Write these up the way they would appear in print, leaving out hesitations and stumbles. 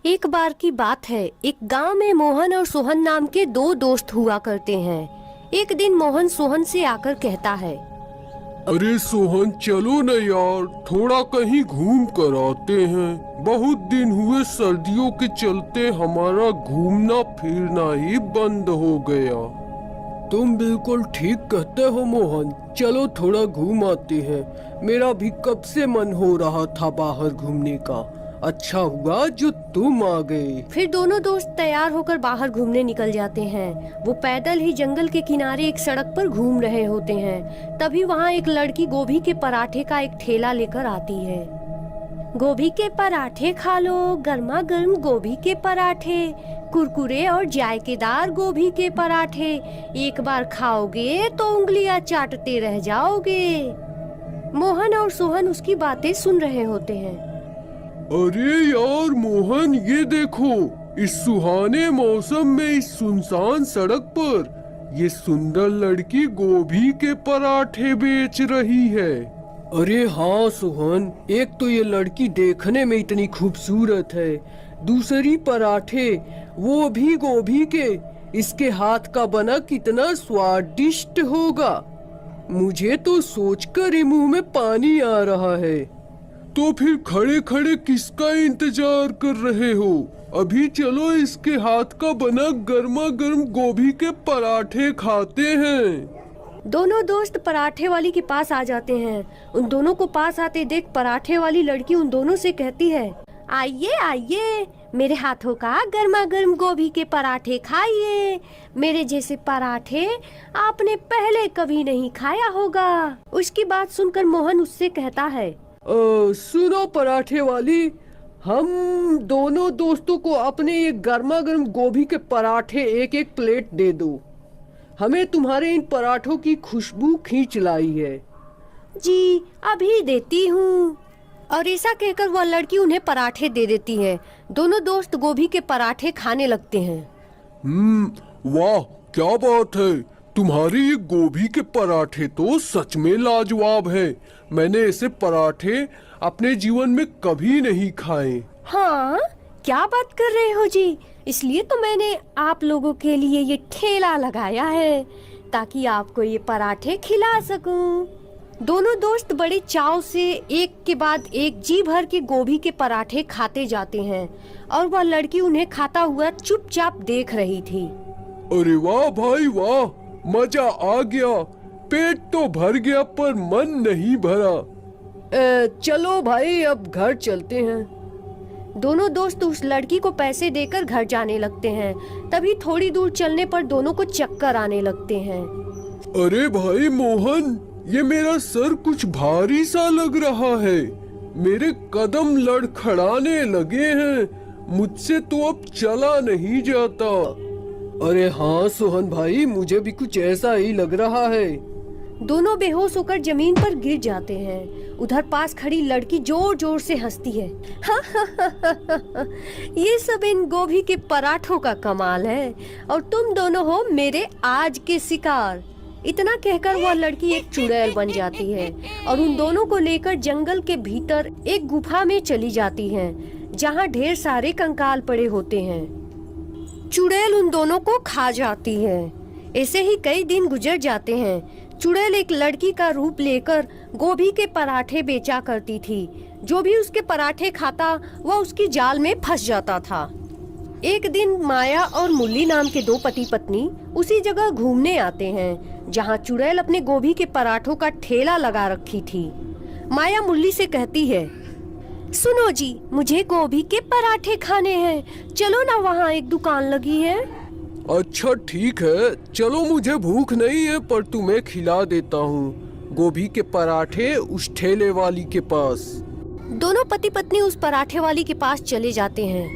एक बार की बात है, एक गांव में मोहन और सोहन नाम के दो दोस्त हुआ करते हैं। एक दिन मोहन सोहन से आकर कहता है, अरे सोहन, चलो न यार, थोड़ा कहीं घूम कर आते हैं। बहुत दिन हुए सर्दियों के चलते हमारा घूमना फिरना ही बंद हो गया। तुम बिल्कुल ठीक कहते हो मोहन, चलो थोड़ा घूम आते हैं। मेरा भी कब से मन हो रहा था बाहर घूमने का। अच्छा हुआ जो तुम आ गए। फिर दोनों दोस्त तैयार होकर बाहर घूमने निकल जाते हैं। वो पैदल ही जंगल के किनारे एक सड़क पर घूम रहे होते हैं। तभी वहाँ एक लड़की गोभी के पराठे का एक ठेला लेकर आती है। गोभी के पराठे खा लो, गर्मा गर्म गोभी के पराठे, कुरकुरे और जायकेदार गोभी के पराठे। एक बार खाओगे तो उंगलियां चाटते रह जाओगे। मोहन और सोहन उसकी बातें सुन रहे होते हैं। अरे यार मोहन, ये देखो, इस सुहाने मौसम में इस सुनसान सड़क पर ये सुंदर लड़की गोभी के पराठे बेच रही है। अरे हाँ सोहन, एक तो ये लड़की देखने में इतनी खूबसूरत है, दूसरी पराठे वो भी गोभी के। इसके हाथ का बना कितना स्वादिष्ट होगा। मुझे तो सोचकर ही मुंह में पानी आ रहा है। तो फिर खड़े खड़े किसका इंतजार कर रहे हो? अभी चलो इसके हाथ का बना गर्मा गर्म गोभी के पराठे खाते हैं। दोनों दोस्त पराठे वाली के पास आ जाते हैं। उन दोनों को पास आते देख पराठे वाली लड़की उन दोनों से कहती है, आइए आइए, मेरे हाथों का गर्मा गर्म गोभी के पराठे खाइए। मेरे जैसे पराठे आपने पहले कभी नहीं खाया होगा। उसकी बात सुनकर मोहन उससे कहता है, सुनो पराठे वाली, हम दोनों दोस्तों को अपने ये गर्मा गर्म गोभी के पराठे एक एक प्लेट दे दो। हमें तुम्हारे इन पराठों की खुशबू खींच लाई है। जी अभी देती हूँ। और ऐसा कहकर वह लड़की उन्हें पराठे दे देती है। दोनों दोस्त गोभी के पराठे खाने लगते हैं। वाह क्या बात है, तुम्हारे ये गोभी के पराठे तो सच में लाजवाब है। मैंने ऐसे पराठे अपने जीवन में कभी नहीं खाए। हाँ, क्या बात कर रहे हो जी? इसलिए तो मैंने आप लोगों के लिए ये ठेला लगाया है, ताकि आपको ये पराठे खिला सकूं। दोनों दोस्त बड़े चाव से एक के बाद एक जी भर के गोभी के पराठे खाते जाते हैं और वह लड़की उन्हें खाता हुआ चुपचाप देख रही थी। अरे वाह भाई वाह, मजा आ गया। पेट तो भर गया पर मन नहीं भरा। चलो भाई अब घर चलते हैं। दोनों दोस्त उस लड़की को पैसे देकर घर जाने लगते हैं। तभी थोड़ी दूर चलने पर दोनों को चक्कर आने लगते हैं। अरे भाई मोहन, ये मेरा सर कुछ भारी सा लग रहा है। मेरे कदम लड़खड़ाने लगे हैं। मुझसे तो अब चला नहीं जाता। अरे हाँ सोहन भाई, मुझे भी कुछ ऐसा ही लग रहा है। दोनों बेहोश होकर जमीन पर गिर जाते हैं। उधर पास खड़ी लड़की जोर जोर से हंसती है। ये सब इन गोभी के पराठों का कमाल है और तुम दोनों हो मेरे आज के शिकार। इतना कहकर वह लड़की एक चुड़ैल बन जाती है और उन दोनों को लेकर जंगल के भीतर एक गुफा में चली जाती है, जहाँ ढेर सारे कंकाल पड़े होते हैं। चुड़ैल उन दोनों को खा जाती है। ऐसे ही कई दिन गुजर जाते हैं। चुड़ैल एक लड़की का रूप लेकर गोभी के पराठे बेचा करती थी। जो भी उसके पराठे खाता वह उसकी जाल में फंस जाता था। एक दिन माया और मुल्ली नाम के दो पति पत्नी उसी जगह घूमने आते हैं, जहाँ चुड़ैल अपने गोभी के पराठों का ठेला लगा रखी थी। माया मुल्ली से कहती है, सुनो जी, मुझे गोभी के पराठे खाने हैं, चलो ना, वहाँ एक दुकान लगी है। अच्छा ठीक है, चलो, मुझे भूख नहीं है पर तुम्हें खिला देता हूँ गोभी के पराठे उस ठेले वाली के पास। दोनों पति पत्नी उस पराठे वाली के पास चले जाते हैं।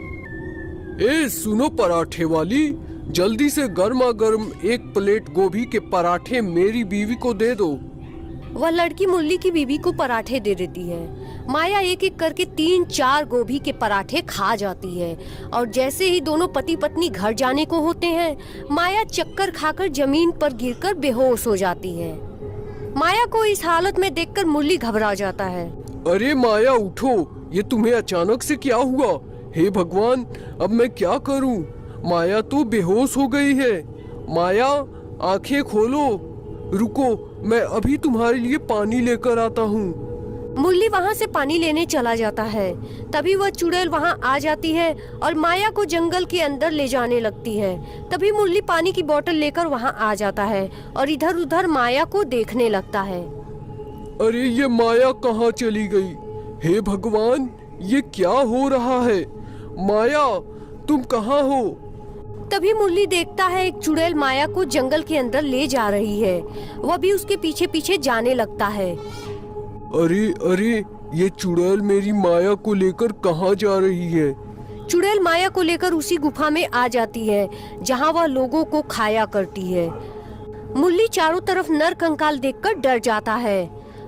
ए सुनो पराठे वाली, जल्दी से गर्मा गर्म एक प्लेट गोभी के पराठे मेरी बीवी को दे दो। वह लड़की मुल्ली की बीवी को पराठे दे देती है। माया एक एक करके 3-4 गोभी के पराठे खा जाती है और जैसे ही दोनों पति पत्नी घर जाने को होते हैं, माया चक्कर खाकर जमीन पर गिरकर बेहोश हो जाती है। माया को इस हालत में देखकर मुल्ली घबरा जाता है। अरे माया उठो, ये तुम्हें अचानक से क्या हुआ? हे भगवान, अब मैं क्या करूं? माया तो बेहोश हो गई है। माया, आंखें खोलो। रुको, मैं अभी तुम्हारे लिए पानी लेकर आता हूँ। मुरली वहाँ से पानी लेने चला जाता है। तभी वह चुड़ैल वहाँ आ जाती है और माया को जंगल के अंदर ले जाने लगती है। तभी मुरली पानी की बोतल लेकर वहाँ आ जाता है और इधर उधर माया को देखने लगता है। अरे ये माया कहाँ चली गई? हे भगवान, ये क्या हो रहा है? माया, तुम कहाँ हो? तभी मुरली देखता है एक चुड़ैल माया को जंगल के अंदर ले जा रही है। वह भी उसके पीछे पीछे जाने लगता है। अरे अरे, ये चुड़ैल मेरी माया को लेकर कहाँ जा रही है? चुड़ैल माया को लेकर उसी गुफा में आ जाती है जहाँ वह लोगों को खाया करती है। मुरली चारों तरफ नर कंकाल देखकर डर जाता है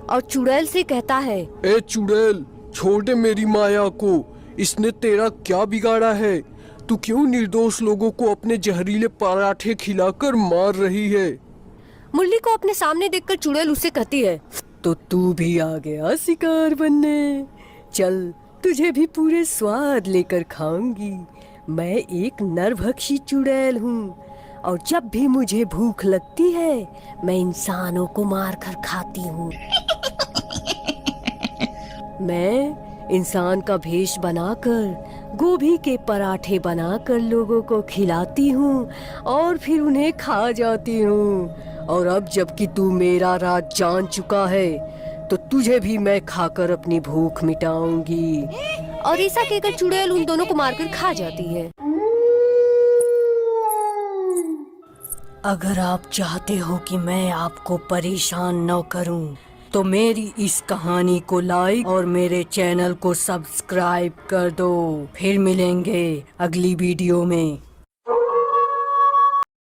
और चुड़ैल से कहता है, ए चुड़ैल, छोड़ दे मेरी माया को। इसने तेरा क्या बिगाड़ा है? तू क्यों निर्दोष लोगों को अपने जहरीले पराठे खिलाकर मार रही है? मुरली को अपने सामने देखकर चुड़ैल उससे कहती है, तो तू भी आ गया शिकार बनने। चल, तुझे भी पूरे स्वाद लेकर खाऊंगी। मैं एक नरभक्षी चुड़ैल हूँ और जब भी मुझे भूख लगती है मैं इंसानों को मारकर खाती हूँ। मैं इंसान का भेष बनाकर गोभी के पराठे बनाकर लोगों को खिलाती हूँ और फिर उन्हें खा जाती हूँ। और अब जबकि तू मेरा राज जान चुका है तो तुझे भी मैं खाकर अपनी भूख मिटाऊंगी। और ऐसा कहकर चुड़ैल उन दोनों को मारकर खा जाती है। अगर आप चाहते हो कि मैं आपको परेशान न करूं, तो मेरी इस कहानी को लाइक और मेरे चैनल को सब्सक्राइब कर दो। फिर मिलेंगे अगली वीडियो में।